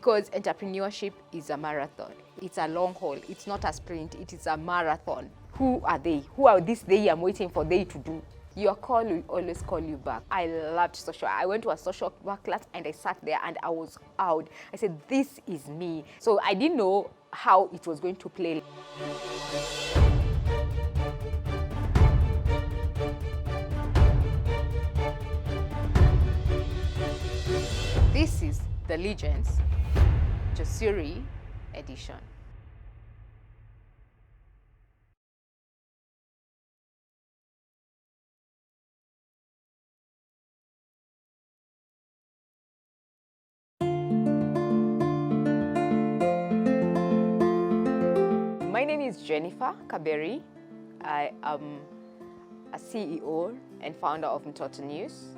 because entrepreneurship is a marathon. It's a long haul. It's not a sprint. It is a marathon. Who are they? Who are this they I'm waiting for they to do? Your call will always call you back. I loved social. I went to a social work class and I sat there and I was out. I said, this is me. So I didn't know how it was going to play. This is the Legends Jasuri edition. My name is Jeniffer Kaberi. I am a CEO and founder of Mtoto News.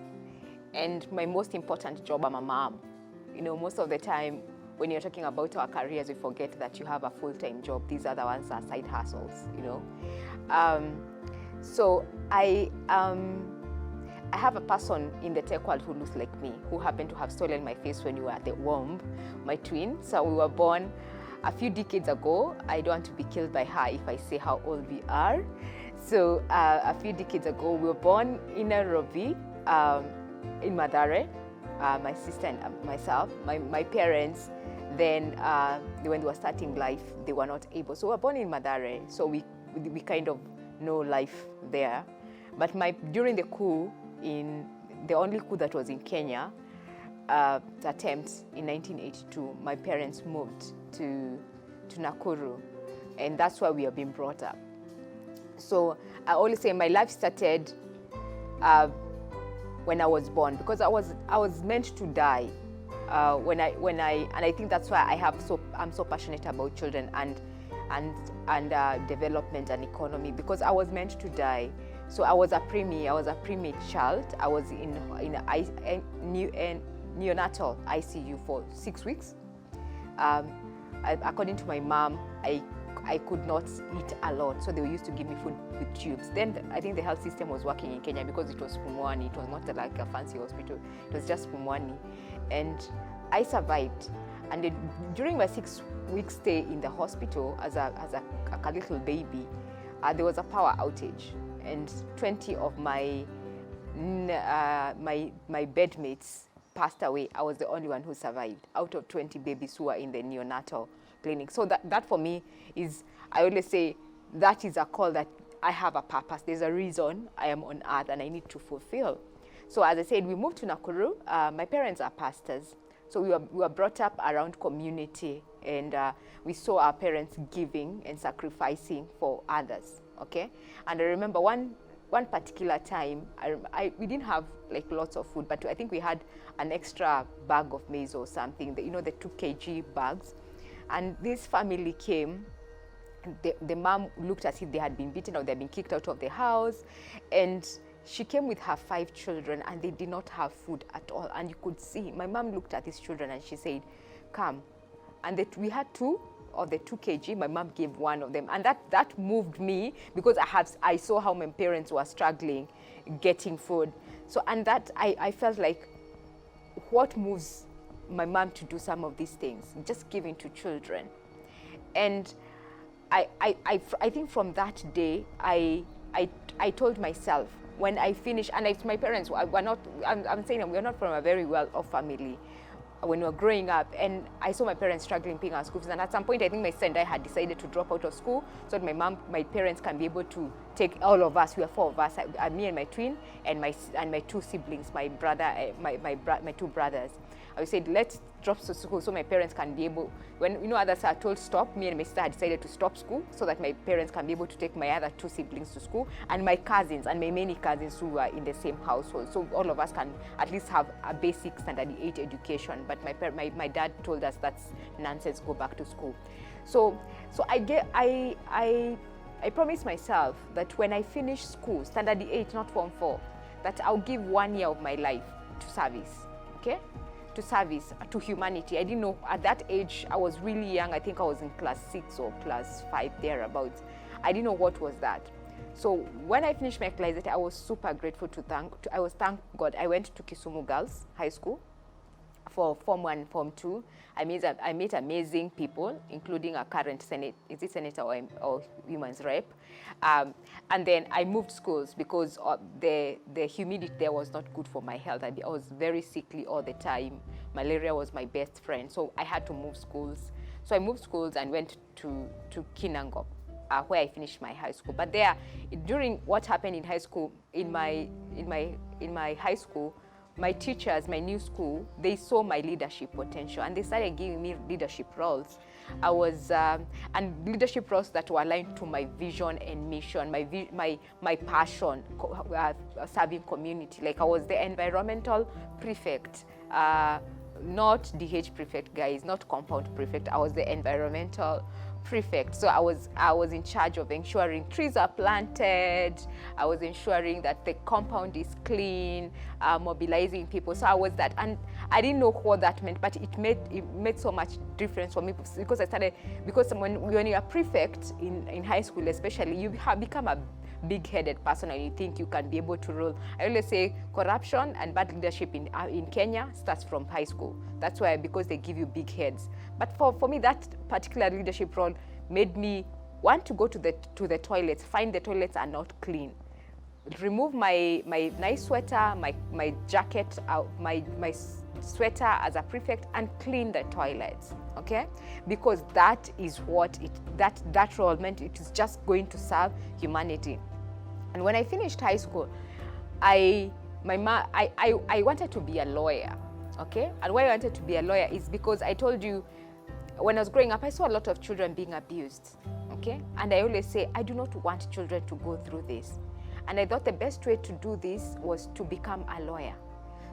And my most important job, I'm a mom. You know, most of the time when you're talking about our careers, we forget that you have a full-time job. These are the ones that are side hustles, you know. So I have a person in the tech world who looks like me, who happened to have stolen my face when we were at the womb, my twin. So we were born a few decades ago. I don't want to be killed by her if I say how old we are. So a few decades ago, we were born in Nairobi, in Mathare, my sister and myself. My parents, then when they were starting life, they were not able. So we were born in Mathare, so we kind of know life there. But during the coup, the only coup that was in Kenya, attempt in 1982, my parents moved to Nakuru, and that's where we have been brought up. So I always say my life started when I was born, because I was meant to die and I think that's why I'm so passionate about children and development and economy, because I was meant to die. So I was a preemie child. I was in neonatal ICU for 6 weeks. According to my mom, I could not eat a lot, so they used to give me food with tubes. Then I think the health system was working in Kenya because it was Pumwani. It was not like a fancy hospital. It was just Pumwani. And I survived. And during my 6 week stay in the hospital as a little baby, there was a power outage. And 20 of my bedmates passed away. I was the only one who survived out of 20 babies who were in the neonatal clinic. So that for me is, I always say, that is a call that I have a purpose. There's a reason I am on earth and I need to fulfill. So as I said, we moved to Nakuru. My parents are pastors. So we were brought up around community, and we saw our parents giving and sacrificing for others, okay? And I remember one particular time, we didn't have like lots of food, but I think we had an extra bag of maize or something, the 2 kg bags. And this family came. The mom looked as if they had been beaten or they had been kicked out of the house. And she came with her 5 children and they did not have food at all. And you could see, my mom looked at these children and she said, come. And we had 2 of the 2 kg, my mom gave 1 of them. And that moved me, because I saw how my parents were struggling getting food. So, and that I felt like, what moves my mom to do some of these things? Just giving to children. And I think from that day, I told myself, when I finish, and my parents were not, I'm saying we're not from a very well-off family when we were growing up, and I saw my parents struggling paying our school fees. And at some point, I think my sister and I had decided to drop out of school so that my parents can be able to take all of us. We are 4 of us, me and my twin, and my 2 siblings, my brother, my 2 brothers. I said, let's drop to school so my parents can be able, when others are told stop, me and my sister had decided to stop school so that my parents can be able to take my other 2 siblings to school, and my cousins and my many cousins who were in the same household. So all of us can at least have a basic standard 8 education. But my dad told us that's nonsense, go back to school. So I promised myself that when I finish school, standard 8, not form 4, that I'll give 1 year of my life to service, okay? To service, to humanity. I didn't know, at that age, I was really young. I think I was in class 6 or class 5, thereabouts. I didn't know what was that. So when I finished my class, I was super grateful thank God. I went to Kisumu Girls High School. for Form 1, Form 2. I met amazing people, including a current senator or women's rep. And then I moved schools because the humidity there was not good for my health. I was very sickly all the time. Malaria was my best friend, so I had to move schools. So I moved schools and went to Kinango, where I finished my high school. But there, during what happened in high school, in my high school, my teachers, my new school, they saw my leadership potential and they started giving me leadership roles. And leadership roles that were aligned to my vision and mission, my passion, serving community. Like I was the environmental prefect, not DH prefect, guys, not compound prefect. I was the environmental prefect. So I was in charge of ensuring trees are planted. I was ensuring that the compound is clean, mobilizing people. So I was that, and I didn't know what that meant, but it made so much difference for me because when you're a prefect in high school, especially, you have become a big-headed person and you think you can be able to rule. I always say corruption and bad leadership in Kenya starts from high school. That's why, because they give you big heads. But for me, that particular leadership role made me want to go to the toilets, find the toilets are not clean, remove my nice sweater, my jacket, my sweater as a prefect, and clean the toilets, okay? Because that is what that role meant. It is just going to serve humanity. And when I finished high school, I wanted to be a lawyer, okay? And why I wanted to be a lawyer is because I told you, when I was growing up, I saw a lot of children being abused, okay? And I always say, I do not want children to go through this. And I thought the best way to do this was to become a lawyer.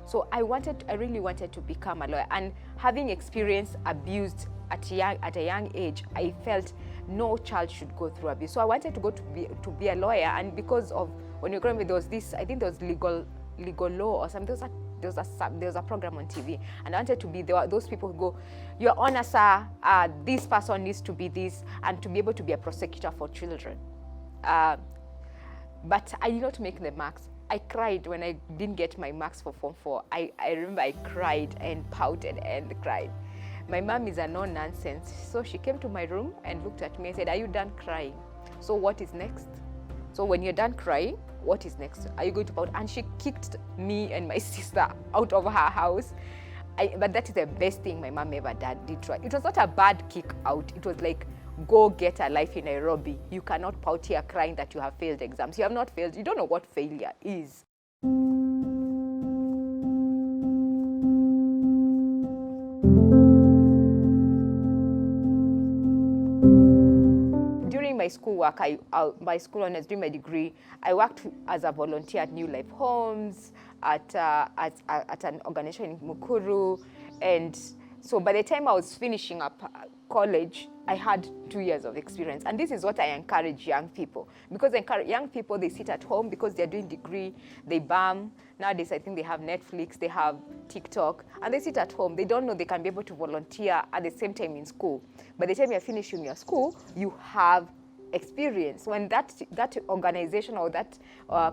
So I really wanted to become a lawyer. And having experienced abuse at a young age, I felt no child should go through abuse. So I wanted to go to be a lawyer. And because of, when you're growing up, there was this, I think there was legal law or something. There was a program on TV, and I wanted to be those people who go, Your Honor, sir, this person needs to be this, and to be able to be a prosecutor for children. But I did not make the marks. I cried when I didn't get my marks for Form 4. I remember I cried and pouted and cried. My mom is a no-nonsense, so she came to my room and looked at me and said, Are you done crying? So what is next? So when you're done crying, what is next? Are you going to pout? And she kicked me and my sister out of her house. But that is the best thing my mom ever did. It was not a bad kick out. It was like, go get a life in Nairobi. You cannot pout here crying that you have failed exams. You have not failed. You don't know what failure is. During my schoolwork, my school honors, during my degree, I worked as a volunteer at New Life Homes, at an organization in Mukuru, and so by the time I was finishing up college, I had 2 years of experience. And this is what I encourage young people. Because young people, they sit at home because they're doing degree, they bam. Nowadays, I think they have Netflix, they have TikTok, and they sit at home. They don't know they can be able to volunteer at the same time in school. By the time you're finishing your school, you have experience. When that organization or that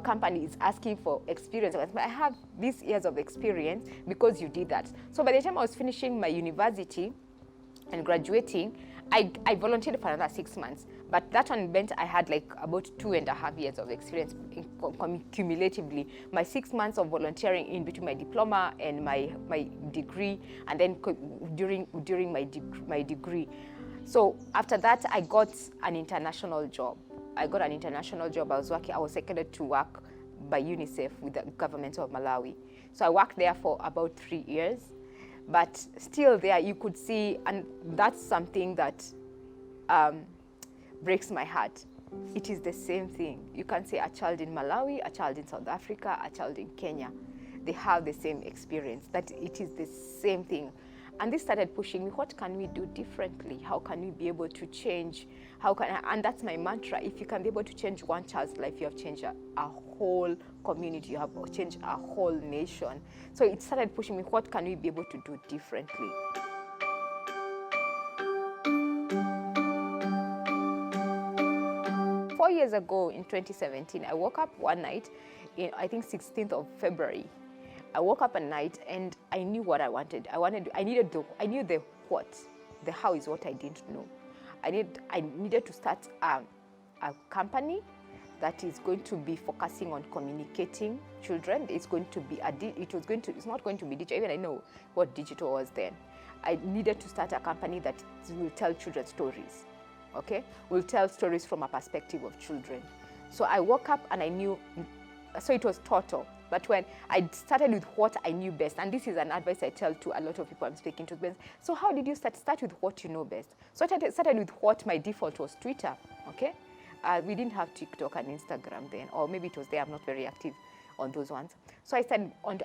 company is asking for experience, I have these years of experience because you did that. So by the time I was finishing my university and graduating, I volunteered for another 6 months. But that one meant I had like about 2.5 years of experience cumulatively. My 6 months of volunteering in between my diploma and my degree, and then during my degree. So after that, I got an international job. I was seconded to work by UNICEF with the government of Malawi. So I worked there for about 3 years. But still there, you could see, and that's something that breaks my heart. It is the same thing. You can say a child in Malawi, a child in South Africa, a child in Kenya. They have the same experience, that it is the same thing. And this started pushing me, what can we do differently? How can we be able to change? And that's my mantra. If you can be able to change one child's life, you have changed a whole community, you have changed a whole nation. So it started pushing me, what can we be able to do differently? Four years ago, in 2017, I woke up one night, I think 16th of February, I woke up at night and I knew what I wanted. I knew the what. The how is what I didn't know. I needed to start a company that is going to be focusing on communicating children. It's not going to be digital. Even I know what digital was then. I needed to start a company that will tell children stories. Okay, will tell stories from a perspective of children. So I woke up and I knew. So it was Mtoto. But when I started with what I knew best, and this is an advice I tell to a lot of people I'm speaking to. So how did you start? Start with what you know best. So I started with what my default was, Twitter. Okay, we didn't have TikTok and Instagram then, or maybe it was there. I'm not very active on those ones. So I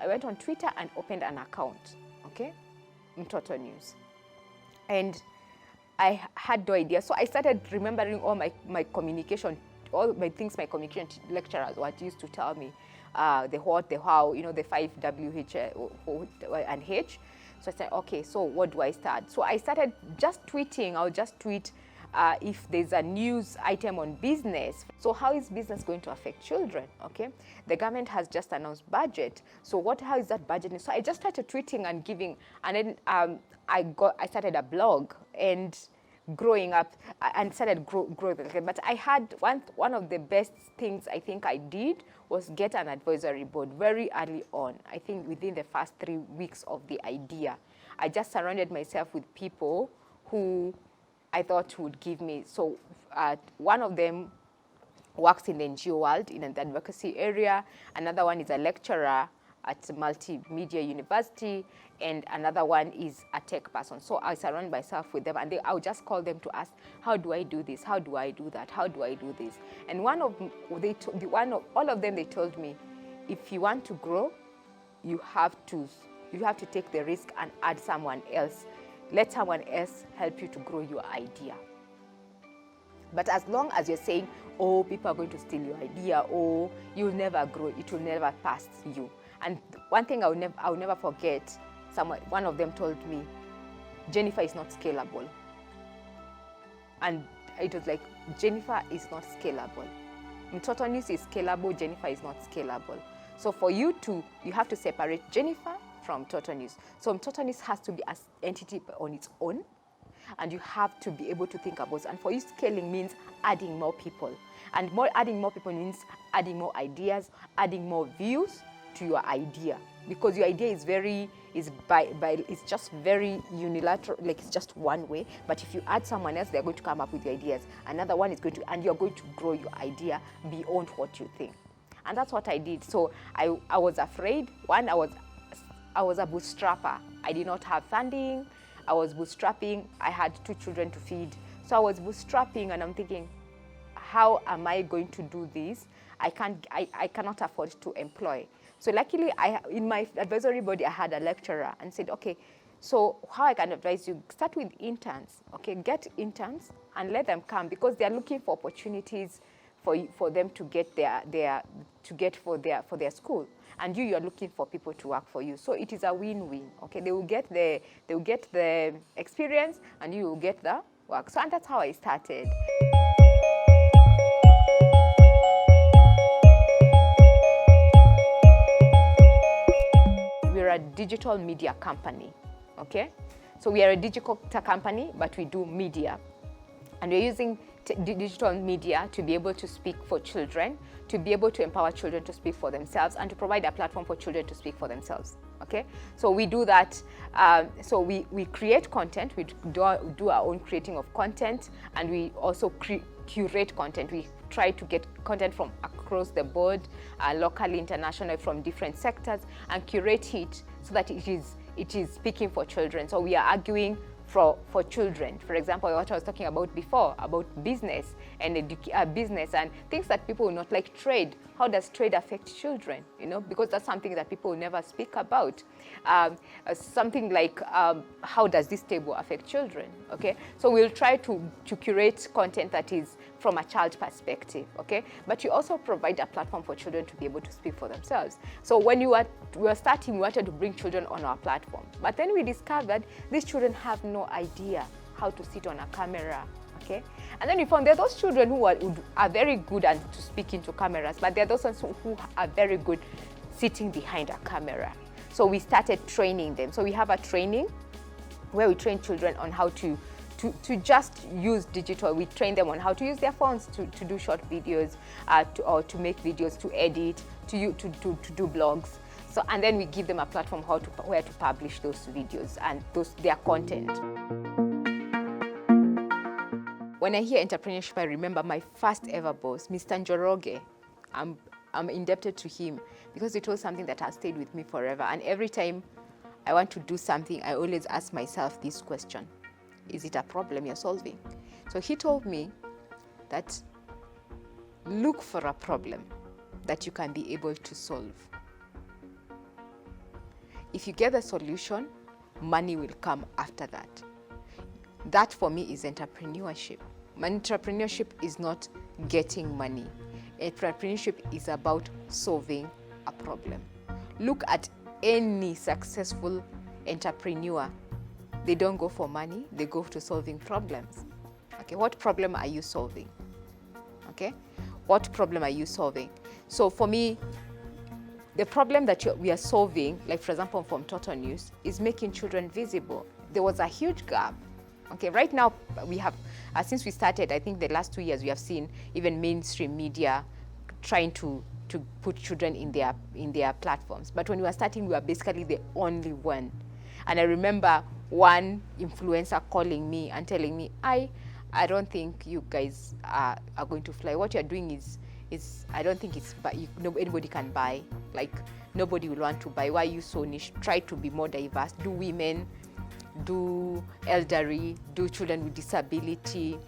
went on Twitter and opened an account. Okay, Mtoto News, and I had no idea. So I started remembering all my communication, all my things my communication lecturers what used to tell me. The what, the how, the 5 W, H, O, and H. So I said, okay, so what do I start? So I started just tweeting. I'll just tweet if there's a news item on business. So how is business going to affect children? Okay, the government has just announced budget. So how is that budget? So I just started tweeting and giving, and then I started a blog and growing up and started growing. But I had one of the best things I think I did was get an advisory board very early on. I think within the first 3 weeks of the idea, I just surrounded myself with people who I thought would give me. So one of them works in the NGO world in the advocacy area. Another one is a lecturer at Multimedia University, and another one is a tech person. So I surround myself with them, and I would just call them to ask, how do I do this? How do I do that? How do I do this? And all of them, they told me, if you want to grow, you have to take the risk and add someone else. Let someone else help you to grow your idea. But as long as you're saying, oh, people are going to steal your idea, oh, you'll never grow, it will never pass you. And one thing I'll never forget, one of them told me, Jeniffer is not scalable. And it was like, Jeniffer is not scalable. Mtoto News is scalable, Jeniffer is not scalable. So for you have to separate Jeniffer from Mtoto News. So Mtoto News has to be an entity on its own, and you have to be able to think about it. And for you, scaling means adding more people. And adding more people means adding more ideas, adding more views to your idea, because your idea it's just very unilateral, like it's just one way. But if you add someone else, they're going to come up with the ideas. Another one is going to, and you're going to grow your idea beyond what you think. And that's what I did. So I was afraid. One, I was a bootstrapper. I did not have funding. I was bootstrapping. I had 2 children to feed. So I was bootstrapping, and I'm thinking, how am I going to do this? I cannot afford to employ. So luckily, in my advisory body, I had a lecturer and said, okay, so how I can advise you, start with interns, okay? Get interns and let them come, because they're looking for opportunities for them to get for their school. And you're looking for people to work for you. So it is a win-win, okay? They will get the experience, and you will get the work. So, and that's how I started. We're a digital media company, okay? So we are a digital company, but we do media. And we're using digital media to be able to speak for children, to be able to empower children to speak for themselves, and to provide a platform for children to speak for themselves, okay? So we do that. So we create content, we do our own creating of content, and we also curate content. We try to get content from across the board, locally, internationally, from different sectors, and curate it so that it is speaking for children. So we are arguing for children. For example, what I was talking about before, about business and business and things that people will not like, trade. How does trade affect children? Because that's something that people will never speak about. Something like, how does this table affect children? Okay, so we'll try to curate content that is from a child perspective. Okay, but you also provide a platform for children to be able to speak for themselves. So when we were starting, we wanted to bring children on our platform, but then we discovered these children have no idea how to sit on a camera. Okay, and then we found there are those children who are very good at to speak into cameras, but there are those ones who are very good sitting behind a camera. So we started training them. So we have a training where we train children on how to just use digital. We train them on how to use their phones to do short videos, or to make videos, to edit, to do blogs. So, and then we give them a platform where to publish those videos and their content. When I hear entrepreneurship, I remember my first ever boss, Mr. Njoroge. I'm indebted to him because it was something that has stayed with me forever. And every time I want to do something, I always ask myself this question: is it a problem you're solving? So he told me that look for a problem that you can be able to solve. If you get the solution, money will come after that. That for me is entrepreneurship. Entrepreneurship is not getting money. Entrepreneurship is about solving a problem. Look at any successful entrepreneur. They don't go for money, they go to solving problems. Okay, what problem are you solving? Okay, what problem are you solving? So for me, the problem that we are solving, like for example from Mtoto News, is making children visible. There was a huge gap. Okay, right now we have, since we started, I think the last 2 years, we have seen even mainstream media trying to put children in their platforms. But when we were starting, we were basically the only one. And I remember one influencer calling me and telling me, I don't think you guys are going to fly. What you're doing is I don't think it's, but anybody can buy. Like, nobody will want to buy. Why are you so niche? Try to be more diverse. Do women, do elderly, do children with disability,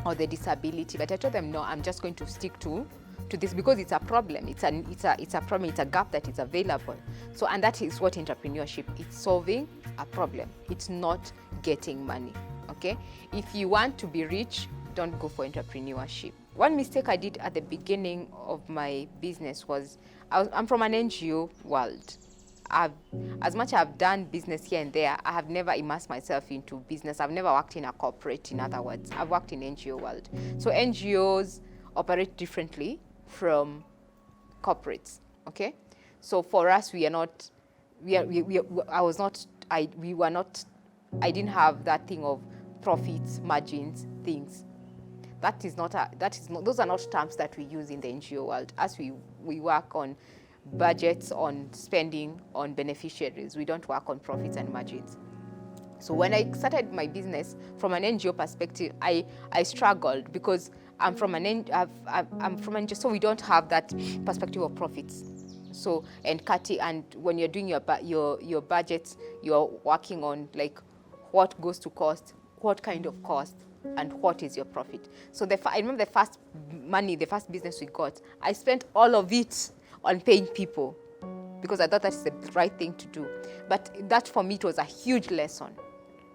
or the disability. But I told them, no, I'm just going to stick to this because it's a problem. It's a problem. It's a gap that is available. So, and that is what entrepreneurship is: solving a problem. It's not getting money. Okay, if you want to be rich, don't go for entrepreneurship. One mistake I did at the beginning of my business was I'm from an NGO world. As much as I've done business here and there, I have never immersed myself into business. I've never worked in a corporate, in other words. I've worked in NGO world. So NGOs operate differently from corporates, okay? So for us, I didn't have that thing of profits, margins, things. Those are not terms that we use in the NGO world. As we work on budgets, on spending, on beneficiaries. We don't work on profits and margins. So when I started my business from an NGO perspective, I struggled because I'm from an NGO, so we don't have that perspective of profits. So and cutting, and when you're doing your budgets, you're working on like what goes to cost, what kind of cost, and what is your profit. So I remember the first business we got, I spent all of it on paying people because I thought that's the right thing to do. But that for me, it was a huge lesson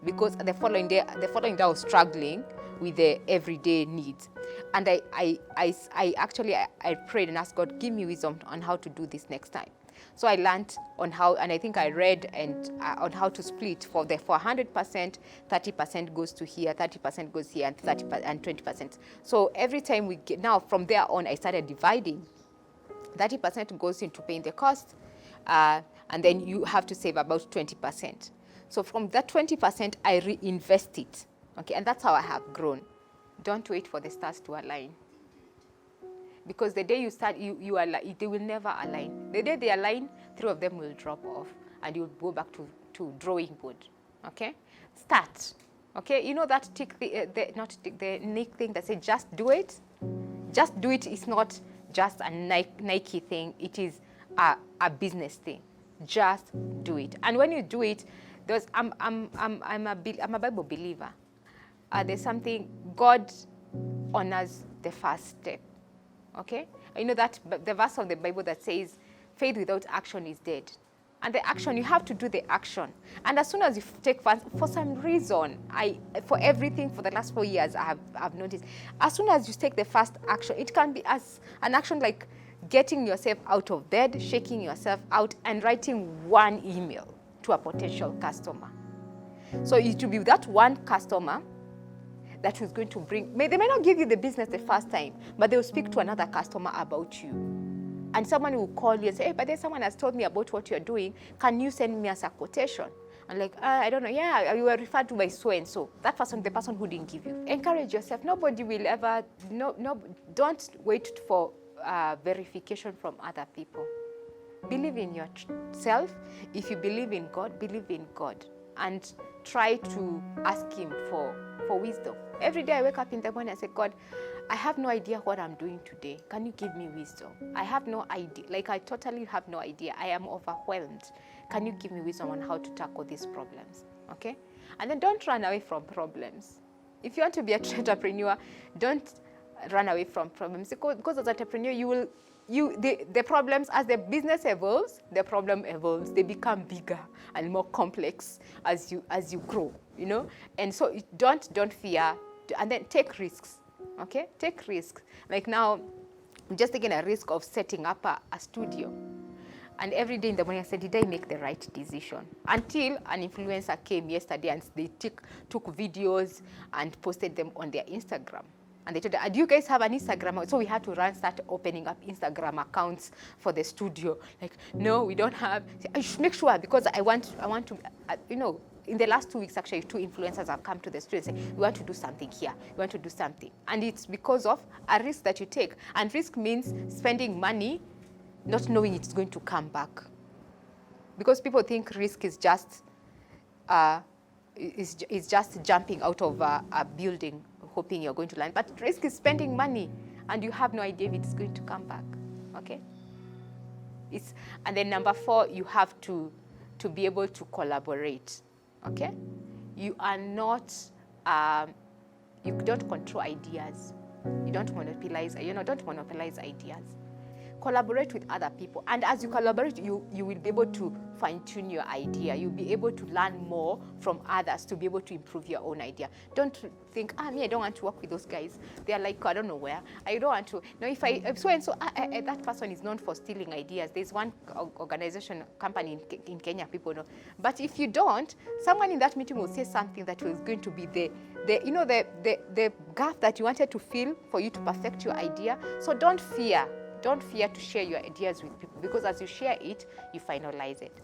because the following day I was struggling with the everyday needs. And I prayed and asked God, give me wisdom on how to do this next time. So I learned on how, and I think I read on how to split for 100%, 30% goes to here, 30% goes here, and 20%. So every time we get, now from there on, I started dividing. 30% goes into paying the cost, and then you have to save about 20%. So from that 20%, I reinvest it. Okay, and that's how I have grown. Don't wait for the stars to align. Because the day you start, they will never align. The day they align, 3 of them will drop off, and you'll go back to drawing board. Okay, start. Okay, you know that the Nick thing that says just do it. Just do it is not just a Nike thing. It is a business thing. Just do it. And when you do it, I'm a Bible believer. There's something, God honors the first step. Okay? You know that the verse of the Bible that says, faith without action is dead. And the action, you have to do the action. And as soon as you take fast, for some reason, for everything for the last 4 years, I've noticed, as soon as you take the first action, it can be as an action like getting yourself out of bed, shaking yourself out, and writing one email to a potential customer. So it will be that one customer that is going to bring, they may not give you the business the first time, but they will speak to another customer about you. And And someone will call you and say, hey, but then someone has told me about what you're doing. Can you send me as a quotation? And like, I don't know, yeah, you were referred to by so-and-so. That person, the person who didn't give you. Encourage yourself. Nobody will ever, don't wait for verification from other people. Believe in yourself. If you believe in God, believe in God. And try to ask him for wisdom. Every day I wake up in the morning and say, God, I have no idea what I'm doing today. Can you give me wisdom? I have no idea. Like, I totally have no idea. I am overwhelmed. Can you give me wisdom on how to tackle these problems? Okay? And then don't run away from problems. If you want to be an entrepreneur, don't run away from problems. Because as an entrepreneur, the problems, as the business evolves, the problem evolves. They become bigger and more complex as you grow, you know? And so don't fear, and then take risks, okay? Take risks. Like now, I'm just taking a risk of setting up a studio. And every day in the morning I said, did I make the right decision? Until an influencer came yesterday and they took videos and posted them on their Instagram. And they told us, do you guys have an Instagram? So we had to start opening up Instagram accounts for the studio. Like, no, we don't have. I should make sure, because I want to, you know, in the last 2 weeks, actually, 2 influencers have come to the studio and say, we want to do something here. We want to do something. And it's because of a risk that you take. And risk means spending money, not knowing it's going to come back. Because people think risk is just, just jumping out of a building, hoping you're going to land. But risk is spending money, and you have no idea if it's going to come back, okay? And then number 4, you have to be able to collaborate, okay? You are not, you don't control ideas. You don't monopolize ideas. Collaborate with other people, and as you collaborate, you will be able to fine-tune your idea. You'll be able to learn more from others to be able to improve your own idea. Don't think, me, I don't want to work with those guys. They are like, I don't know where. I don't want to. No, if so-and-so, that person is known for stealing ideas. There's one organization, company in Kenya, people know. But if you don't, someone in that meeting will say something that was going to be the gap that you wanted to fill for you to perfect your idea. So don't fear. Don't fear to share your ideas with people, because as you share it, you finalize it.